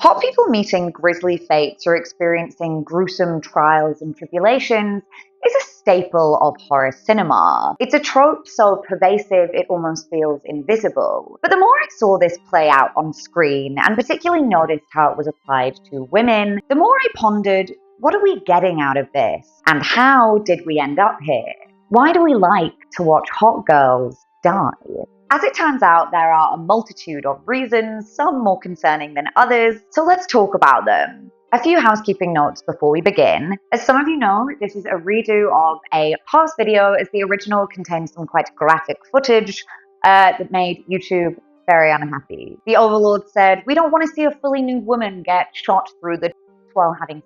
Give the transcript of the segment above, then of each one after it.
Hot people meeting grisly fates or experiencing gruesome trials and tribulations is a staple of horror cinema. It's a trope so pervasive it almost feels invisible. But the more I saw this play out on screen, and particularly noticed how it was applied to women, the more I pondered, what are we getting out of this? And how did we end up here? Why do we like to watch hot girls die? As it turns out, there are a multitude of reasons, some more concerning than others, so let's talk about them. A few housekeeping notes before we begin. As some of you know, this is a redo of a past video, as the original contained some quite graphic footage that made YouTube very unhappy. The overlord said, "We don't want to see a fully nude woman get shot through the while having..."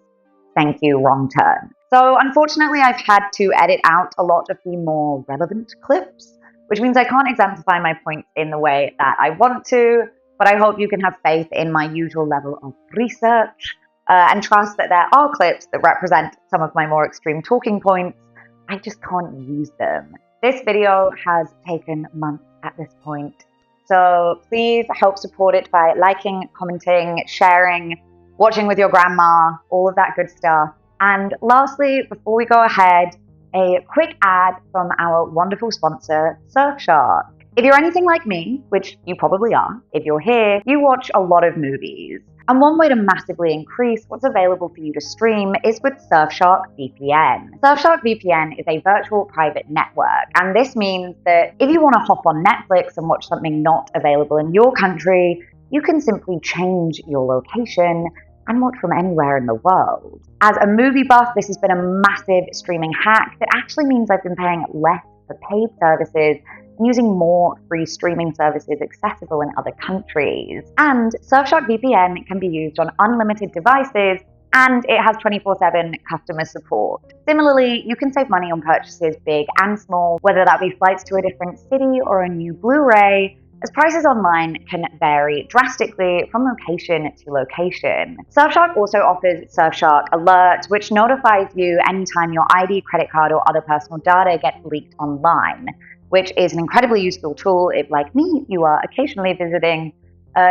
Thank you, wrong turn. So unfortunately, I've had to edit out a lot of the more relevant clips, which means I can't exemplify my points in the way that I want to, but I hope you can have faith in my usual level of research and trust that there are clips that represent some of my more extreme talking points. I just can't use them. This video has taken months at this point, so please help support it by liking, commenting, sharing, watching with your grandma, all of that good stuff. And lastly, before we go ahead, a quick ad from our wonderful sponsor, Surfshark. If you're anything like me, which you probably are, if you're here, you watch a lot of movies. And one way to massively increase what's available for you to stream is with Surfshark VPN. Surfshark VPN is a virtual private network, and this means that if you want to hop on Netflix and watch something not available in your country, you can simply change your location and watch from anywhere in the world. As a movie buff, this has been a massive streaming hack that actually means I've been paying less for paid services and using more free streaming services accessible in other countries. And Surfshark VPN can be used on unlimited devices, and it has 24/7 customer support. Similarly, you can save money on purchases big and small, whether that be flights to a different city or a new Blu-ray, as prices online can vary drastically from location to location. Surfshark also offers Surfshark Alert, which notifies you anytime your ID, credit card, or other personal data gets leaked online, which is an incredibly useful tool if, like me, you are occasionally visiting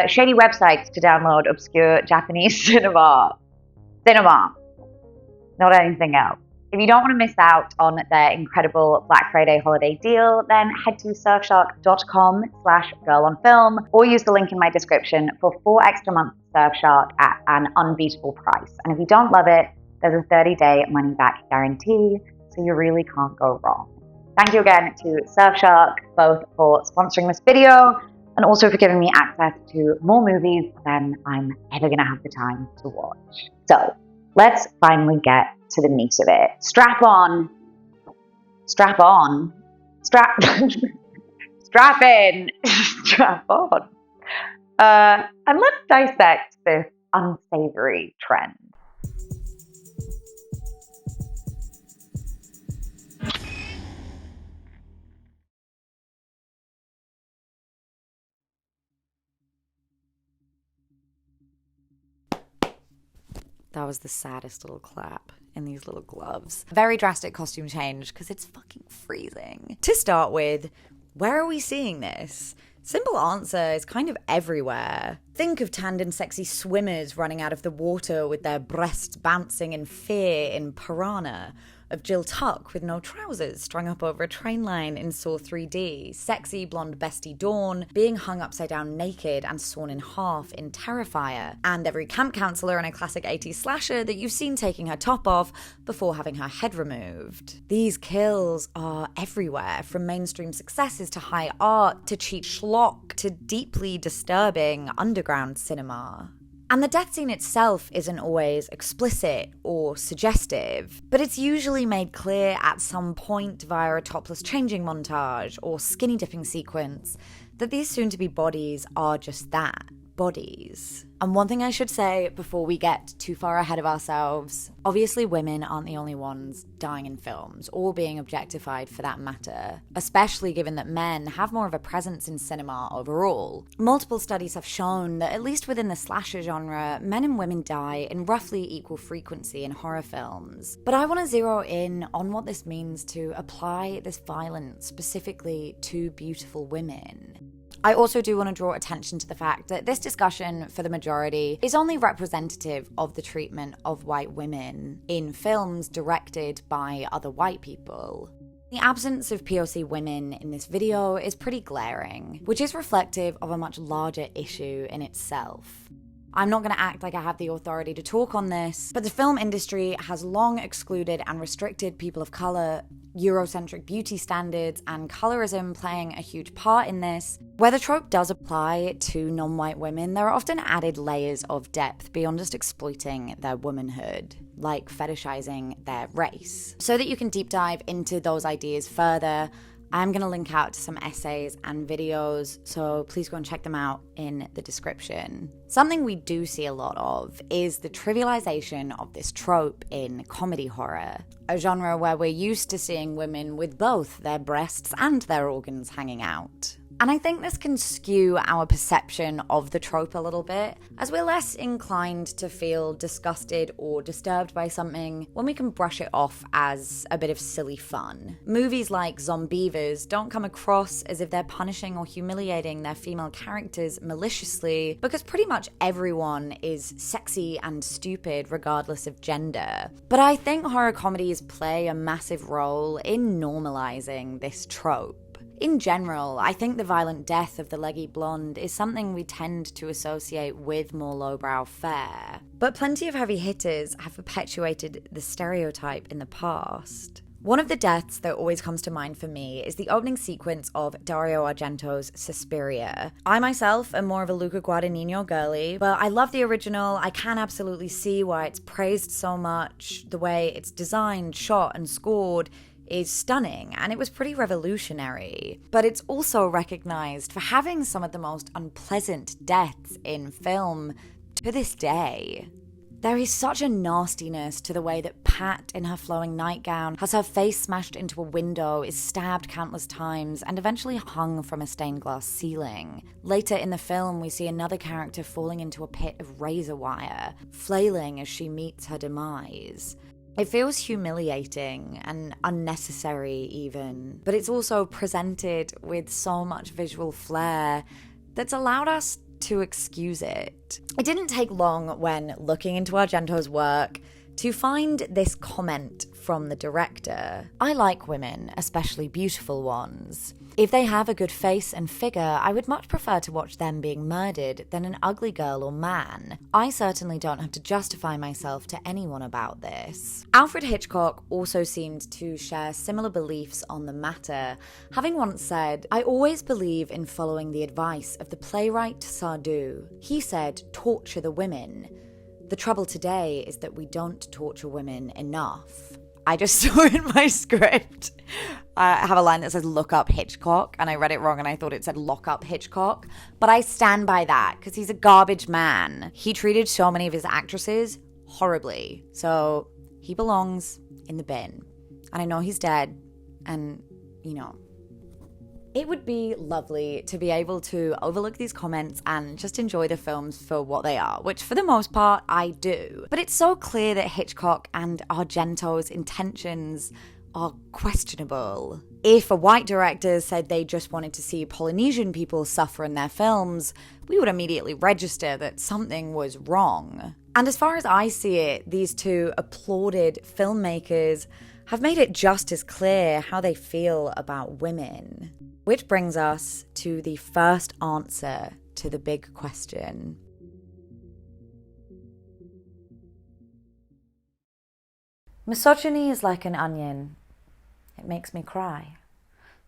shady websites to download obscure Japanese cinema, not anything else. If you don't want to miss out on their incredible Black Friday holiday deal, then head to surfshark.com/girlonfilm or use the link in my description for 4 extra months of Surfshark at an unbeatable price. And if you don't love it, there's a 30-day money-back guarantee, so you really can't go wrong. Thank you again to Surfshark, both for sponsoring this video and also for giving me access to more movies than I'm ever going to have the time to watch. So let's finally get to the meat of it. Strap on, strap in, strap on, and let's dissect this unsavory trend. That was the saddest little clap in these little gloves. Very drastic costume change because it's fucking freezing. To start with, where are we seeing this? Simple answer is kind of everywhere. Think of tanned and sexy swimmers running out of the water with their breasts bouncing in fear in Piranha. Of Jill Tuck with no trousers strung up over a train line in Saw 3D, sexy blonde bestie Dawn being hung upside down naked and sawn in half in Terrifier, and every camp counselor in a classic 80s slasher that you've seen taking her top off before having her head removed. These kills are everywhere, from mainstream successes to high art, to cheap schlock, to deeply disturbing underground cinema. And the death scene itself isn't always explicit or suggestive, but it's usually made clear at some point via a topless changing montage or skinny dipping sequence that these soon-to-be bodies are just that, bodies. And one thing I should say before we get too far ahead of ourselves, obviously women aren't the only ones dying in films, or being objectified for that matter, especially given that men have more of a presence in cinema overall. Multiple studies have shown that at least within the slasher genre, men and women die in roughly equal frequency in horror films. But I want to zero in on what this means to apply this violence specifically to beautiful women. I also do want to draw attention to the fact that this discussion, for the majority, is only representative of the treatment of white women in films directed by other white people. The absence of POC women in this video is pretty glaring, which is reflective of a much larger issue in itself. I'm not going to act like I have the authority to talk on this, but the film industry has long excluded and restricted people of colour, Eurocentric beauty standards, and colorism playing a huge part in this. Where the trope does apply to non-white women, there are often added layers of depth beyond just exploiting their womanhood, like fetishizing their race. So that you can deep dive into those ideas further, I'm going to link out to some essays and videos, so please go and check them out in the description. Something we do see a lot of is the trivialization of this trope in comedy horror, a genre where we're used to seeing women with both their breasts and their organs hanging out. And I think this can skew our perception of the trope a little bit, as we're less inclined to feel disgusted or disturbed by something when we can brush it off as a bit of silly fun. Movies like Zombievers don't come across as if they're punishing or humiliating their female characters maliciously, because pretty much everyone is sexy and stupid regardless of gender. But I think horror comedies play a massive role in normalizing this trope. In general, I think the violent death of the leggy blonde is something we tend to associate with more lowbrow fare. But plenty of heavy hitters have perpetuated the stereotype in the past. One of the deaths that always comes to mind for me is the opening sequence of Dario Argento's Suspiria. I myself am more of a Luca Guadagnino girly, but I love the original. I can absolutely see why it's praised so much. The way it's designed, shot, and scored is stunning, and it was pretty revolutionary. But it's also recognized for having some of the most unpleasant deaths in film to this day. There is such a nastiness to the way that Pat, in her flowing nightgown, has her face smashed into a window, is stabbed countless times, and eventually hung from a stained glass ceiling. Later in the film, we see another character falling into a pit of razor wire, flailing as she meets her demise. It feels humiliating and unnecessary even, but it's also presented with so much visual flair that's allowed us to excuse it. It didn't take long when looking into Argento's work to find this comment from the director. I like women, especially beautiful ones. If they have a good face and figure, I would much prefer to watch them being murdered than an ugly girl or man. I certainly don't have to justify myself to anyone about this. Alfred Hitchcock also seemed to share similar beliefs on the matter, having once said, "I always believe in following the advice of the playwright Sardou. He said, torture the women. The trouble today is that we don't torture women enough." I just saw in my script, I have a line that says look up Hitchcock, and I read it wrong and I thought it said lock up Hitchcock. But I stand by that because he's a garbage man. He treated so many of his actresses horribly. So he belongs in the bin. And I know he's dead, and, you know, it would be lovely to be able to overlook these comments and just enjoy the films for what they are, which for the most part I do. But it's so clear that Hitchcock and Argento's intentions are questionable. If a white director said they just wanted to see Polynesian people suffer in their films, we would immediately register that something was wrong. And as far as I see it, these two applauded filmmakers have made it just as clear how they feel about women. Which brings us to the first answer to the big question. Misogyny is like an onion. It makes me cry.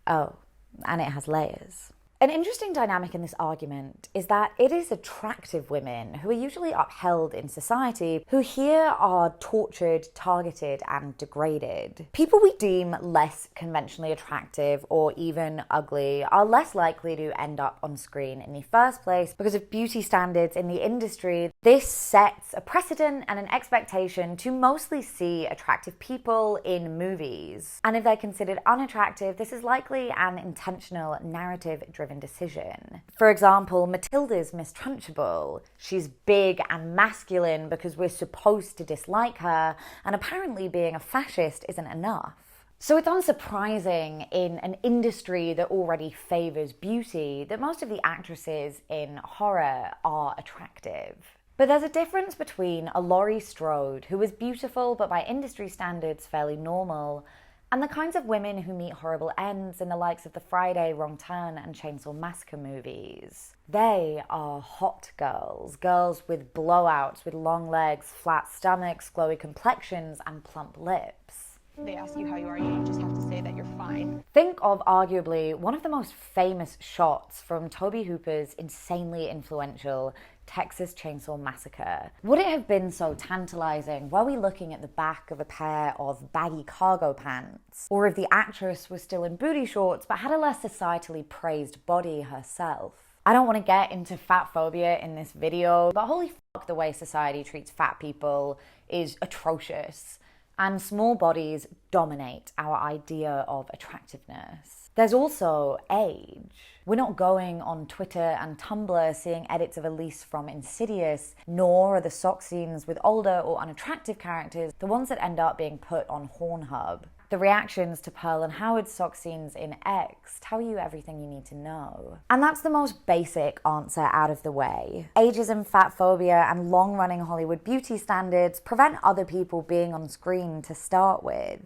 Oh, and it has layers. An interesting dynamic in this argument is that it is attractive women who are usually upheld in society who here are tortured, targeted, and degraded. People we deem less conventionally attractive or even ugly are less likely to end up on screen in the first place because of beauty standards in the industry. This sets a precedent and an expectation to mostly see attractive people in movies. And if they're considered unattractive, this is likely an intentional narrative-driven decision. For example, Matilda's Miss Trunchbull. She's big and masculine because we're supposed to dislike her, and apparently being a fascist isn't enough. So it's unsurprising in an industry that already favours beauty that most of the actresses in horror are attractive. But there's a difference between a Laurie Strode, who is beautiful but by industry standards fairly normal, and the kinds of women who meet horrible ends in the likes of the Friday, Wrong Turn and Chainsaw Massacre movies. They are hot girls. Girls with blowouts, with long legs, flat stomachs, glowy complexions and plump lips. They ask you how you are, you just have to say that you're fine. Think of arguably one of the most famous shots from Tobe Hooper's insanely influential Texas Chainsaw Massacre. Would it have been so tantalizing were we looking at the back of a pair of baggy cargo pants? Or if the actress was still in booty shorts but had a less societally praised body herself? I don't want to get into fat phobia in this video, but holy fuck, the way society treats fat people is atrocious. And small bodies dominate our idea of attractiveness. There's also age. We're not going on Twitter and Tumblr seeing edits of Elise from Insidious, nor are the sock scenes with older or unattractive characters the ones that end up being put on Pornhub. The reactions to Pearl and Howard's sock scenes in X tell you everything you need to know. And that's the most basic answer out of the way. Ageism, fat phobia, and long-running Hollywood beauty standards prevent other people being on screen to start with.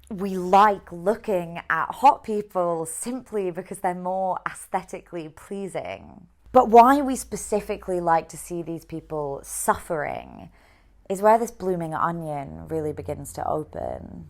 We like looking at hot people simply because they're more aesthetically pleasing. But why we specifically like to see these people suffering is where this blooming onion really begins to open.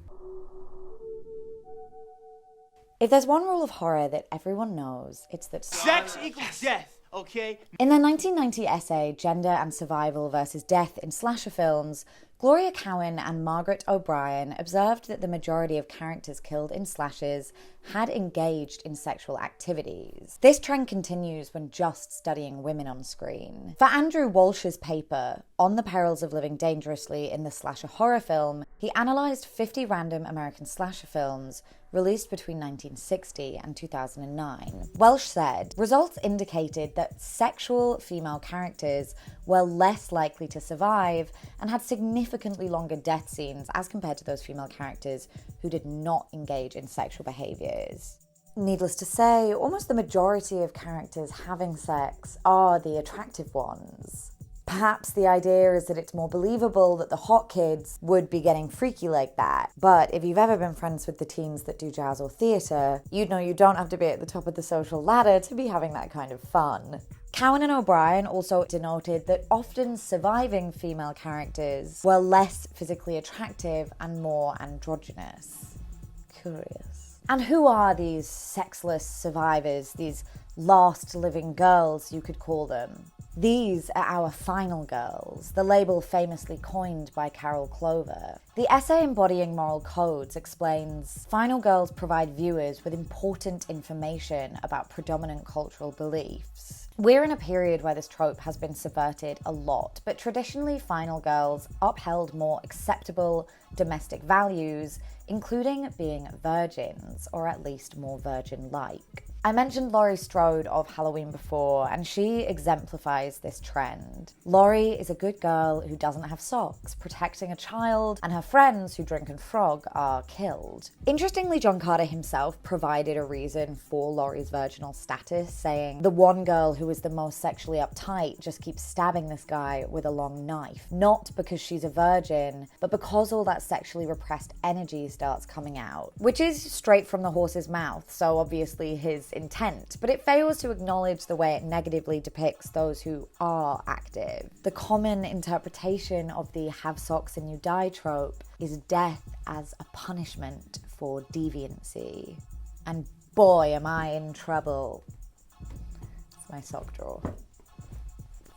If there's one rule of horror that everyone knows, it's that sex equals death, okay? In their 1990 essay, Gender and Survival versus Death in Slasher Films, Gloria Cowan and Margaret O'Brien observed that the majority of characters killed in slashers had engaged in sexual activities. This trend continues when just studying women on screen. For Andrew Walsh's paper, On the Perils of Living Dangerously in the Slasher Horror Film, he analysed 50 random American slasher films released between 1960 and 2009. Welsh said, results indicated that sexual female characters were less likely to survive and had significantly longer death scenes as compared to those female characters who did not engage in sexual behaviours. Needless to say, almost the majority of characters having sex are the attractive ones. Perhaps the idea is that it's more believable that the hot kids would be getting freaky like that. But if you've ever been friends with the teens that do jazz or theatre, you'd know you don't have to be at the top of the social ladder to be having that kind of fun. Cowan and O'Brien also denoted that often surviving female characters were less physically attractive and more androgynous. Curious. And who are these sexless survivors, these last living girls, you could call them? These are our final girls, the label famously coined by Carol Clover. The essay embodying moral codes explains, final girls provide viewers with important information about predominant cultural beliefs. We're in a period where this trope has been subverted a lot, but traditionally final girls upheld more acceptable domestic values, including being virgins, or at least more virgin-like. I mentioned Laurie Strode of Halloween before, and she exemplifies this trend. Laurie is a good girl who doesn't have socks, protecting a child, and her friends who drink and frog are killed. Interestingly, John Carter himself provided a reason for Laurie's virginal status, saying, the one girl who is the most sexually uptight just keeps stabbing this guy with a long knife. Not because she's a virgin, but because all that sexually repressed energy starts coming out. Which is straight from the horse's mouth, so obviously his intent, but it fails to acknowledge the way it negatively depicts those who are active. The common interpretation of the have socks and you die trope is death as a punishment for deviancy. And boy, am I in trouble. It's my sock drawer.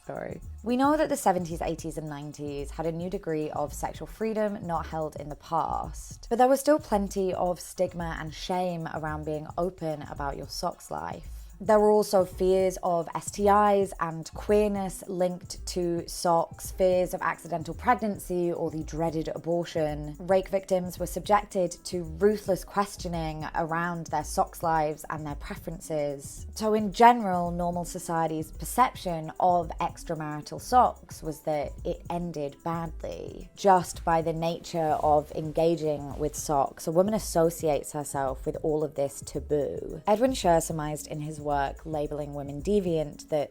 Sorry. We know that the 70s, 80s, and 90s had a new degree of sexual freedom not held in the past, but there was still plenty of stigma and shame around being open about your socks life. There were also fears of STIs and queerness linked to socks, fears of accidental pregnancy or the dreaded abortion. Rape victims were subjected to ruthless questioning around their sex lives and their preferences. So in general, normal society's perception of extramarital sex was that it ended badly. Just by the nature of engaging with sex, a woman associates herself with all of this taboo. Edwin Sher surmised in his work Labeling Women Deviant that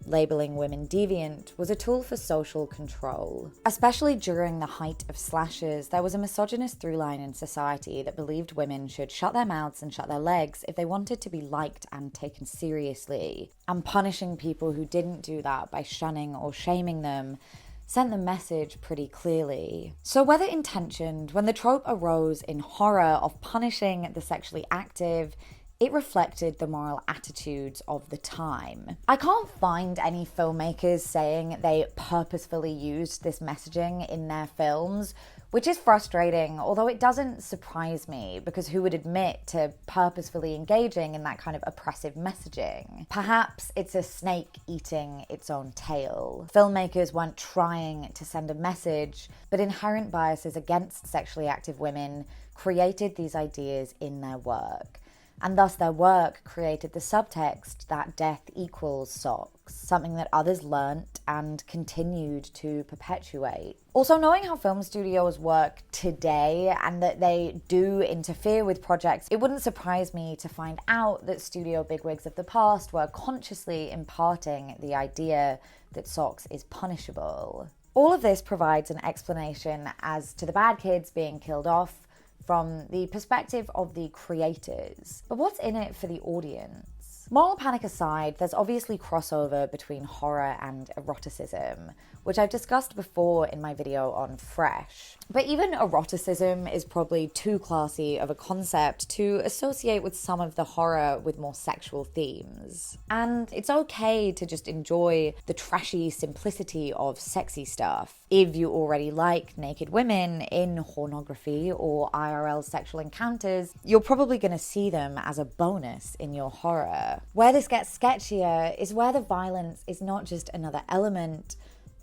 labeling women deviant was a tool for social control. Especially during the height of slashers, there was a misogynist through line in society that believed women should shut their mouths and shut their legs if they wanted to be liked and taken seriously. And punishing people who didn't do that by shunning or shaming them sent the message pretty clearly. So whether intentioned, when the trope arose in horror of punishing the sexually active, it reflected the moral attitudes of the time. I can't find any filmmakers saying they purposefully used this messaging in their films, which is frustrating, although it doesn't surprise me, because who would admit to purposefully engaging in that kind of oppressive messaging? Perhaps it's a snake eating its own tail. Filmmakers weren't trying to send a message, but inherent biases against sexually active women created these ideas in their work. And thus their work created the subtext that death equals socks, something that others learnt and continued to perpetuate. Also, knowing how film studios work today and that they do interfere with projects, it wouldn't surprise me to find out that studio bigwigs of the past were consciously imparting the idea that socks is punishable. All of this provides an explanation as to the bad kids being killed off from the perspective of the creators. But what's in it for the audience? Moral panic aside, there's obviously crossover between horror and eroticism, which I've discussed before in my video on Fresh. But even eroticism is probably too classy of a concept to associate with some of the horror with more sexual themes. And it's okay to just enjoy the trashy simplicity of sexy stuff. If you already like naked women in pornography or IRL sexual encounters, you're probably going to see them as a bonus in your horror. Where this gets sketchier is where the violence is not just another element,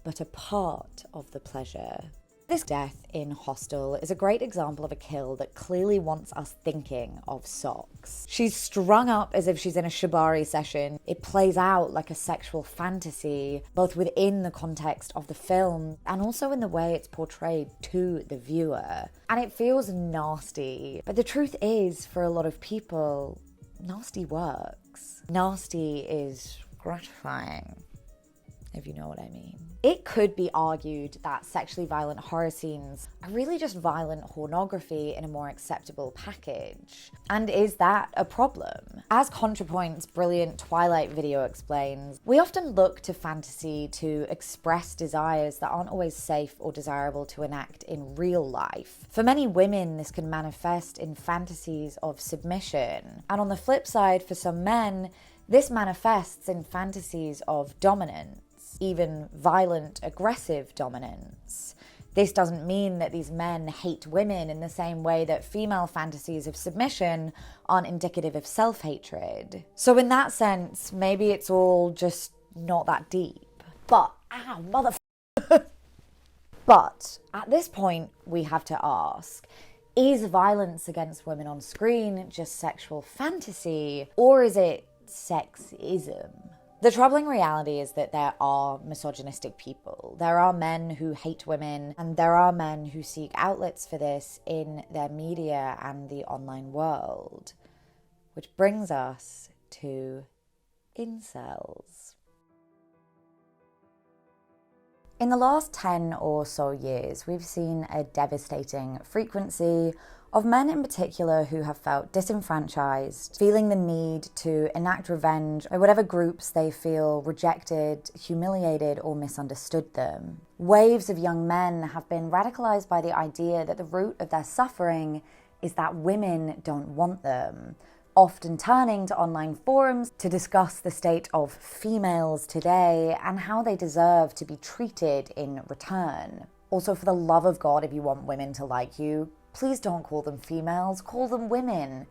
but a part of the pleasure. This death in Hostel is a great example of a kill that clearly wants us thinking of socks. She's strung up as if she's in a shibari session. It plays out like a sexual fantasy, both within the context of the film and also in the way it's portrayed to the viewer. And it feels nasty. But the truth is, for a lot of people, nasty works. Nasty is gratifying, if you know what I mean. It could be argued that sexually violent horror scenes are really just violent pornography in a more acceptable package. And is that a problem? As ContraPoint's brilliant Twilight video explains, we often look to fantasy to express desires that aren't always safe or desirable to enact in real life. For many women, this can manifest in fantasies of submission. And on the flip side, for some men, this manifests in fantasies of dominance. Even violent, aggressive dominance. This doesn't mean that these men hate women in the same way that female fantasies of submission aren't indicative of self-hatred. So in that sense, maybe it's all just not that deep. But, But at this point, we have to ask, is violence against women on screen just sexual fantasy, or is it sexism? The troubling reality is that there are misogynistic people. There are men who hate women, and there are men who seek outlets for this in their media and the online world. Which brings us to incels. In the last 10 or so years, we've seen a devastating frequency of men in particular who have felt disenfranchised, feeling the need to enact revenge by whatever groups they feel rejected, humiliated, or misunderstood them. Waves of young men have been radicalized by the idea that the root of their suffering is that women don't want them, often turning to online forums to discuss the state of females today and how they deserve to be treated in return. Also, for the love of God, if you want women to like you, please don't call them females, call them women.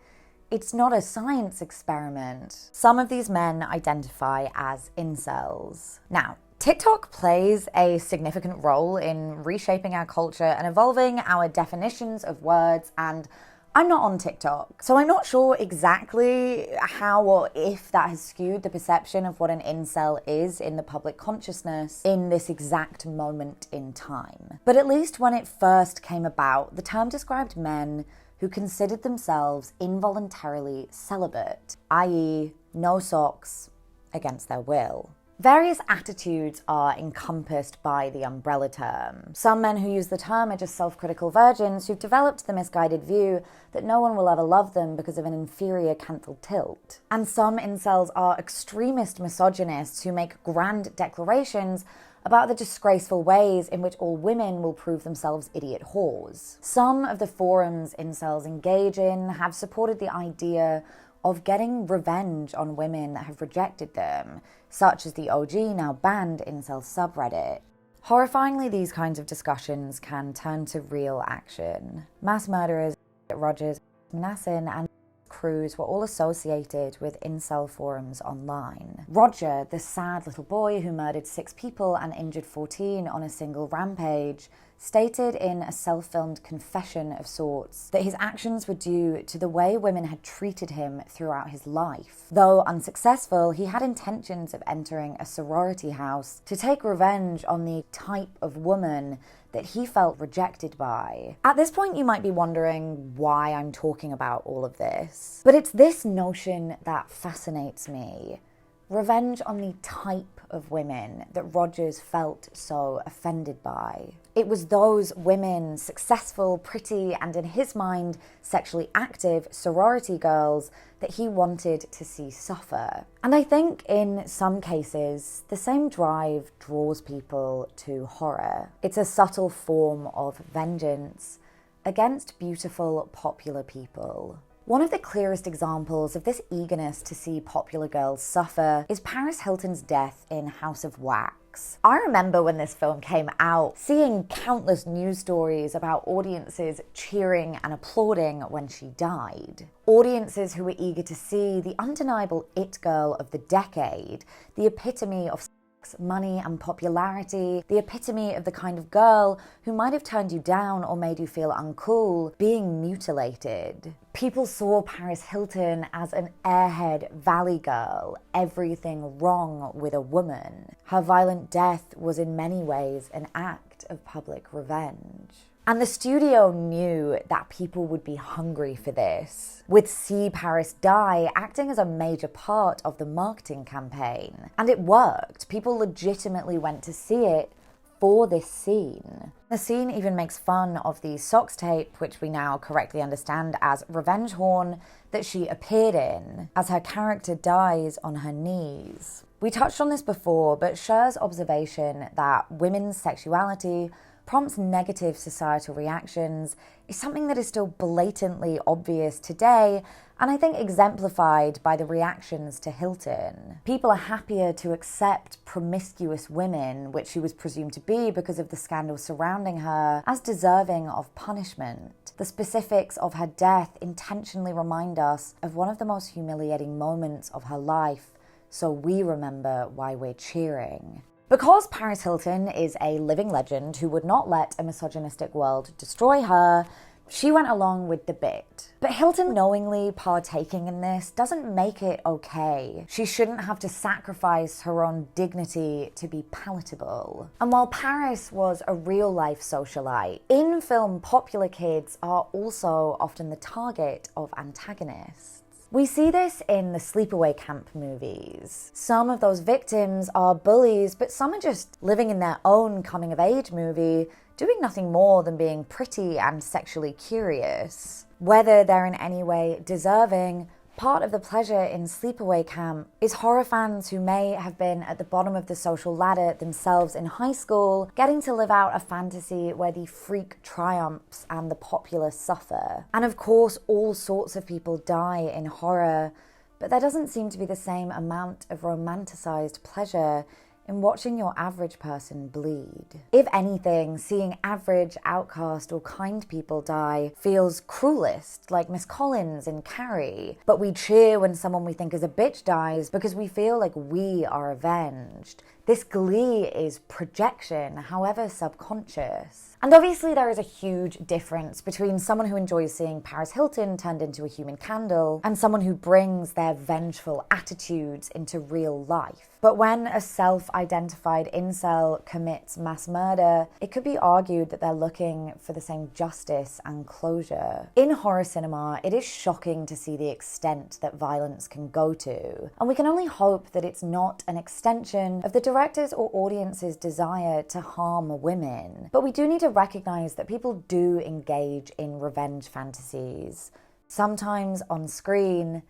It's not a science experiment. Some of these men identify as incels. Now, TikTok plays a significant role in reshaping our culture and evolving our definitions of words, and I'm not on TikTok, so I'm not sure exactly how or if that has skewed the perception of what an incel is in the public consciousness in this exact moment in time. But at least when it first came about, the term described men who considered themselves involuntarily celibate, i.e., no socks, against their will. Various attitudes are encompassed by the umbrella term. Some men who use the term are just self-critical virgins who've developed the misguided view that no one will ever love them because of an inferior canthal tilt. And some incels are extremist misogynists who make grand declarations about the disgraceful ways in which all women will prove themselves idiot whores. Some of the forums incels engage in have supported the idea of getting revenge on women that have rejected them, such as the OG, now banned incel subreddit. Horrifyingly, these kinds of discussions can turn to real action. Mass murderers Rogers, Manassin, and crews were all associated with incel forums online. Roger, the sad little boy who murdered 6 people and injured 14 on a single rampage, stated in a self-filmed confession of sorts that his actions were due to the way women had treated him throughout his life. Though unsuccessful, he had intentions of entering a sorority house to take revenge on the type of woman that he felt rejected by. At this point, you might be wondering why I'm talking about all of this. But it's this notion that fascinates me. Revenge on the type of women that Rogers felt so offended by. It was those women, successful, pretty, and in his mind, sexually active sorority girls that he wanted to see suffer. And I think in some cases, the same drive draws people to horror. It's a subtle form of vengeance against beautiful, popular people. One of the clearest examples of this eagerness to see popular girls suffer is Paris Hilton's death in House of Wax. I remember when this film came out, seeing countless news stories about audiences cheering and applauding when she died. Audiences who were eager to see the undeniable it girl of the decade, the epitome of money and popularity, the epitome of the kind of girl who might have turned you down or made you feel uncool, being mutilated. People saw Paris Hilton as an airhead valley girl, everything wrong with a woman. Her violent death was in many ways an act of public revenge. And the studio knew that people would be hungry for this, with See Paris Die acting as a major part of the marketing campaign. And it worked. People legitimately went to see it for this scene. The scene even makes fun of the socks tape, which we now correctly understand as revenge horn, that she appeared in, as her character dies on her knees. We touched on this before, but Scher's observation that women's sexuality prompts negative societal reactions is something that is still blatantly obvious today, and I think exemplified by the reactions to Hilton. People are happier to accept promiscuous women, which she was presumed to be because of the scandal surrounding her, as deserving of punishment. The specifics of her death intentionally remind us of one of the most humiliating moments of her life, so we remember why we're cheering. Because Paris Hilton is a living legend who would not let a misogynistic world destroy her, she went along with the bit. But Hilton knowingly partaking in this doesn't make it okay. She shouldn't have to sacrifice her own dignity to be palatable. And while Paris was a real-life socialite, in-film popular kids are also often the target of antagonists. We see this in the sleepaway camp movies. Some of those victims are bullies, but some are just living in their own coming-of-age movie, doing nothing more than being pretty and sexually curious. Whether they're in any way deserving, part of the pleasure in sleepaway camp is horror fans who may have been at the bottom of the social ladder themselves in high school, getting to live out a fantasy where the freak triumphs and the popular suffer. And of course, all sorts of people die in horror, but there doesn't seem to be the same amount of romanticized pleasure in watching your average person bleed. If anything, seeing average, outcast, or kind people die feels cruelest, like Miss Collins in Carrie. But we cheer when someone we think is a bitch dies because we feel like we are avenged. This glee is projection, however subconscious. And obviously there is a huge difference between someone who enjoys seeing Paris Hilton turned into a human candle and someone who brings their vengeful attitudes into real life. But when a self-identified incel commits mass murder, it could be argued that they're looking for the same justice and closure. In horror cinema, it is shocking to see the extent that violence can go to, and we can only hope that it's not an extension of the director's or audience's desire to harm women. But we do need to recognize that people do engage in revenge fantasies, sometimes on screen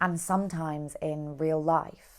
and sometimes in real life.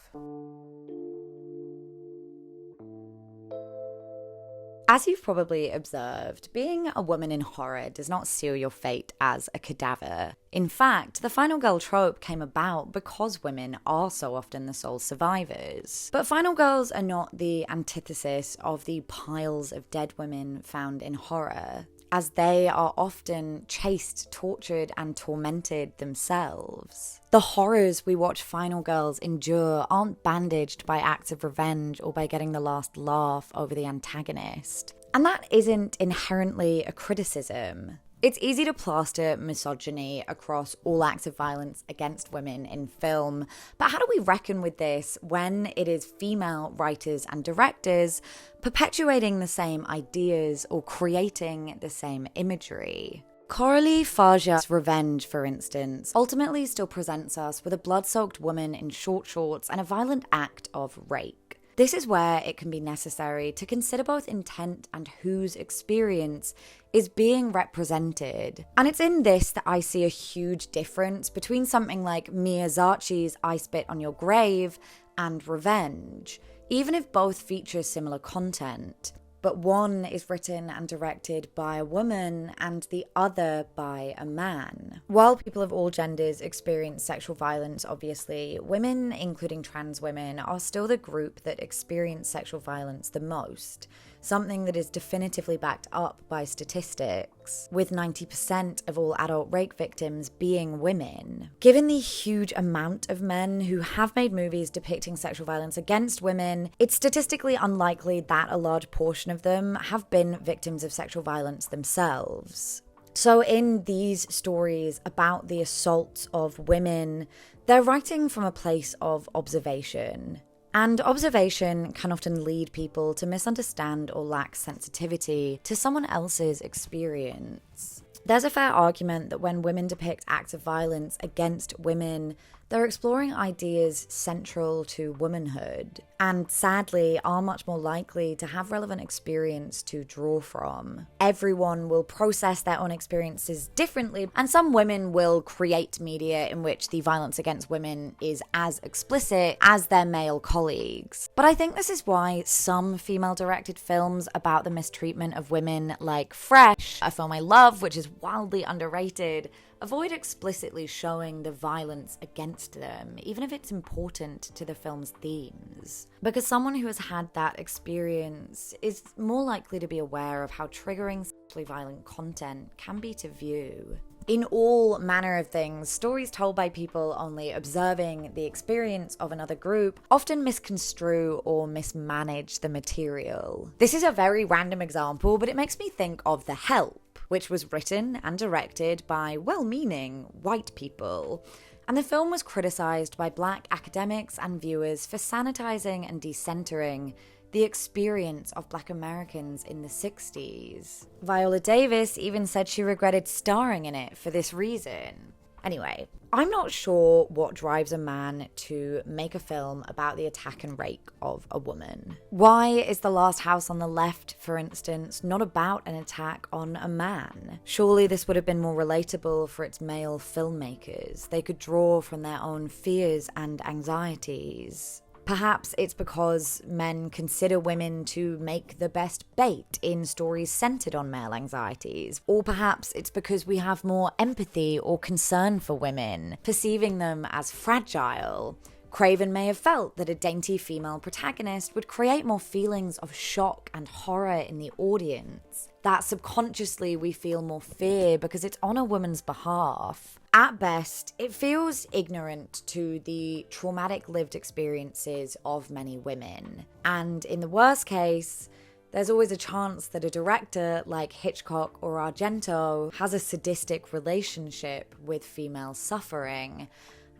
As you've probably observed, being a woman in horror does not seal your fate as a cadaver. In fact, the final girl trope came about because women are so often the sole survivors. But final girls are not the antithesis of the piles of dead women found in horror, as they are often chased, tortured, and tormented themselves. The horrors we watch final girls endure aren't bandaged by acts of revenge or by getting the last laugh over the antagonist. And that isn't inherently a criticism. It's easy to plaster misogyny across all acts of violence against women in film, but how do we reckon with this when it is female writers and directors perpetuating the same ideas or creating the same imagery? Coralie Fargeat's Revenge, for instance, ultimately still presents us with a blood-soaked woman in short shorts and a violent act of rape. This is where it can be necessary to consider both intent and whose experience is being represented. And it's in this that I see a huge difference between something like Miyazaki's I Spit on Your Grave and Revenge, even if both feature similar content. But one is written and directed by a woman and the other by a man. While people of all genders experience sexual violence, obviously, women, including trans women, are still the group that experience sexual violence the most. Something that is definitively backed up by statistics, with 90% of all adult rape victims being women. Given the huge amount of men who have made movies depicting sexual violence against women, it's statistically unlikely that a large portion of them have been victims of sexual violence themselves. So in these stories about the assaults of women, they're writing from a place of observation. And observation can often lead people to misunderstand or lack sensitivity to someone else's experience. There's a fair argument that when women depict acts of violence against women, they're exploring ideas central to womanhood, and sadly are much more likely to have relevant experience to draw from. Everyone will process their own experiences differently, and some women will create media in which the violence against women is as explicit as their male colleagues. But I think this is why some female-directed films about the mistreatment of women, like Fresh, a film I love, which is wildly underrated, avoid explicitly showing the violence against them, even if it's important to the film's themes. Because someone who has had that experience is more likely to be aware of how triggering sexually violent content can be to view. In all manner of things, stories told by people only observing the experience of another group often misconstrue or mismanage the material. This is a very random example, but it makes me think of The Help, which was written and directed by well-meaning white people. And the film was criticised by black academics and viewers for sanitizing and decentering the experience of black Americans in the 60s. Viola Davis even said she regretted starring in it for this reason. Anyway, I'm not sure what drives a man to make a film about the attack and rape of a woman. Why is The Last House on the Left, for instance, not about an attack on a man? Surely this would have been more relatable for its male filmmakers. They could draw from their own fears and anxieties. Perhaps it's because men consider women to make the best bait in stories centered on male anxieties. Or perhaps it's because we have more empathy or concern for women, perceiving them as fragile, Craven may have felt that a dainty female protagonist would create more feelings of shock and horror in the audience, that subconsciously we feel more fear because it's on a woman's behalf. At best, it feels ignorant to the traumatic lived experiences of many women. And in the worst case, there's always a chance that a director like Hitchcock or Argento has a sadistic relationship with female suffering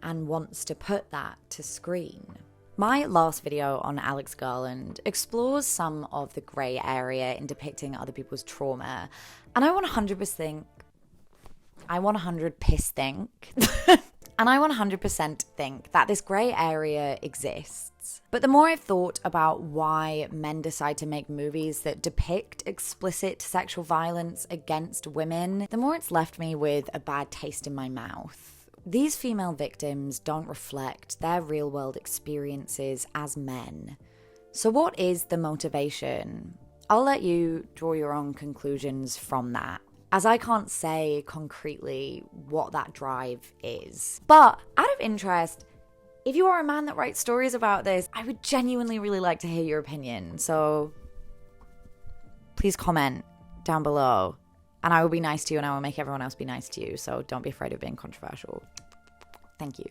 and wants to put that to screen. My last video on Alex Garland explores some of the grey area in depicting other people's trauma, and I 100% think that this grey area exists. But the more I've thought about why men decide to make movies that depict explicit sexual violence against women, the more it's left me with a bad taste in my mouth. These female victims don't reflect their real-world experiences as men. So what is the motivation? I'll let you draw your own conclusions from that, as I can't say concretely what that drive is. But out of interest, if you are a man that writes stories about this, I would genuinely really like to hear your opinion. So please comment down below. And I will be nice to you, and I will make everyone else be nice to you. So don't be afraid of being controversial. Thank you.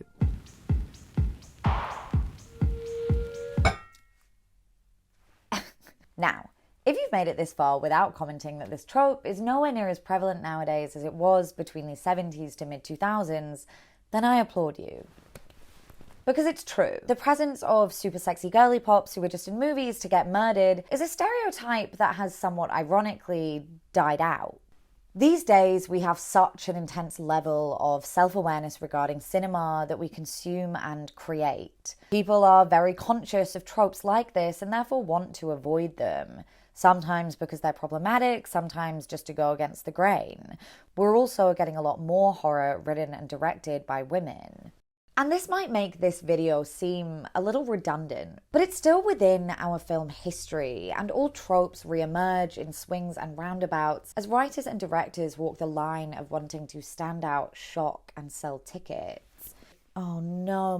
Now, if you've made it this far without commenting that this trope is nowhere near as prevalent nowadays as it was between the 70s to mid-2000s, then I applaud you. Because it's true. The presence of super sexy girly pops who are just in movies to get murdered is a stereotype that has somewhat ironically died out. These days, we have such an intense level of self-awareness regarding cinema that we consume and create. People are very conscious of tropes like this and therefore want to avoid them. Sometimes because they're problematic, sometimes just to go against the grain. We're also getting a lot more horror written and directed by women. And this might make this video seem a little redundant, but it's still within our film history, and all tropes re-emerge in swings and roundabouts as writers and directors walk the line of wanting to stand out, shock, and sell tickets. Oh no,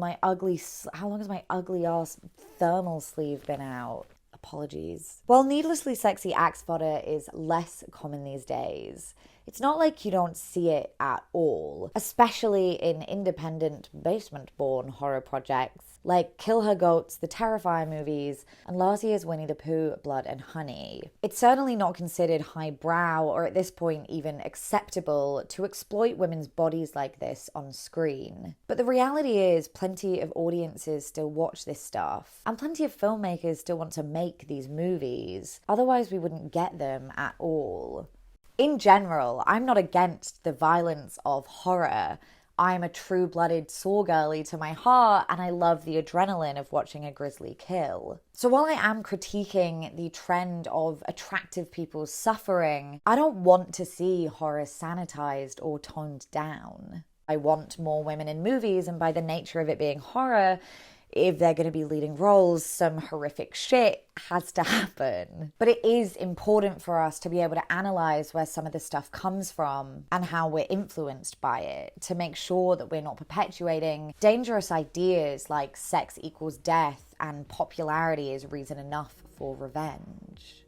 how long has my ugly ass thermal sleeve been out? Apologies. While needlessly sexy axe fodder is less common these days, it's not like you don't see it at all, especially in independent basement-born horror projects like Kill Her Goats, the Terrifier movies, and last year's Winnie the Pooh, Blood and Honey. It's certainly not considered highbrow or at this point even acceptable to exploit women's bodies like this on screen. But the reality is plenty of audiences still watch this stuff, and plenty of filmmakers still want to make these movies, otherwise we wouldn't get them at all. In general, I'm not against the violence of horror. I'm a true-blooded saw girly to my heart, and I love the adrenaline of watching a grisly kill. So while I am critiquing the trend of attractive people suffering, I don't want to see horror sanitized or toned down. I want more women in movies, and by the nature of it being horror, if they're going to be leading roles, some horrific shit has to happen. But it is important for us to be able to analyze where some of this stuff comes from and how we're influenced by it, to make sure that we're not perpetuating dangerous ideas like sex equals death and popularity is reason enough for revenge.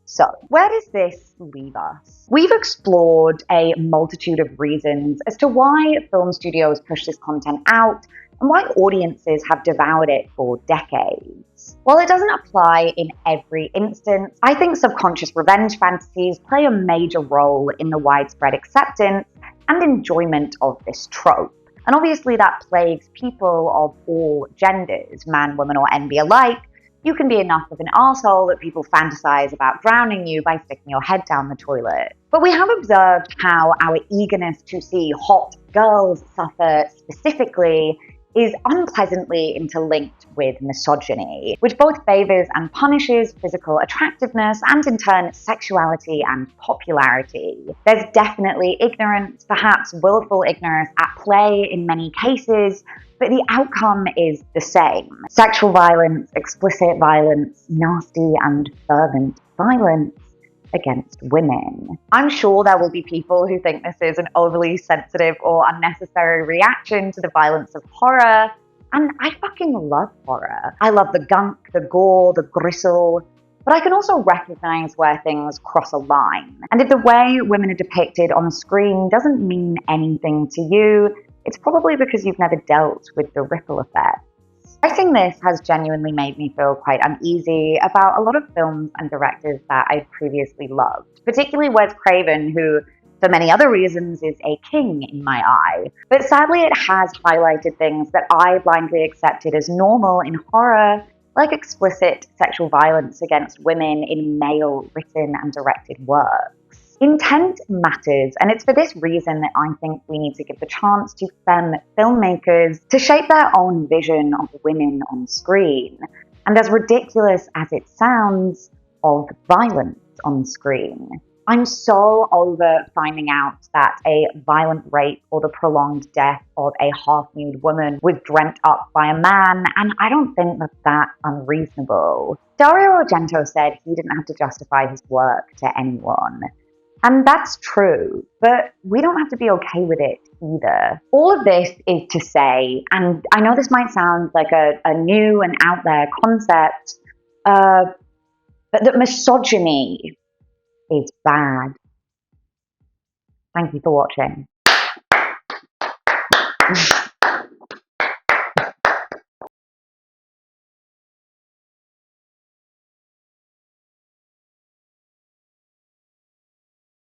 So, where does this leave us? We've explored a multitude of reasons as to why film studios push this content out and why audiences have devoured it for decades. While it doesn't apply in every instance, I think subconscious revenge fantasies play a major role in the widespread acceptance and enjoyment of this trope. And obviously that plagues people of all genders, man, woman, or NB alike. You can be enough of an arsehole that people fantasize about drowning you by sticking your head down the toilet. But we have observed how our eagerness to see hot girls suffer specifically is unpleasantly interlinked with misogyny, which both favors and punishes physical attractiveness and in turn sexuality and popularity. There's definitely ignorance, perhaps willful ignorance, at play in many cases, but the outcome is the same. Sexual violence, explicit violence, nasty and fervent violence against women. I'm sure there will be people who think this is an overly sensitive or unnecessary reaction to the violence of horror, And I fucking love horror. I love the gunk, the gore, the gristle, but I can also recognize where things cross a line. And if the way women are depicted on screen doesn't mean anything to you, it's probably because you've never dealt with the ripple effect. Writing this has genuinely made me feel quite uneasy about a lot of films and directors that I'd previously loved, particularly Wes Craven, who, for many other reasons, is a king in my eye. But sadly, it has highlighted things that I blindly accepted as normal in horror, like explicit sexual violence against women in male written and directed works. Intent matters, and it's for this reason that I think we need to give the chance to femme filmmakers to shape their own vision of women on screen. And as ridiculous as it sounds, of violence on screen. I'm so over finding out that a violent rape or the prolonged death of a half-nude woman was dreamt up by a man, and I don't think that's that unreasonable. Dario Argento said he didn't have to justify his work to anyone. And that's true, but we don't have to be okay with it either. All of this is to say, and I know this might sound like a new and out there concept, but that misogyny is bad. Thank you for watching.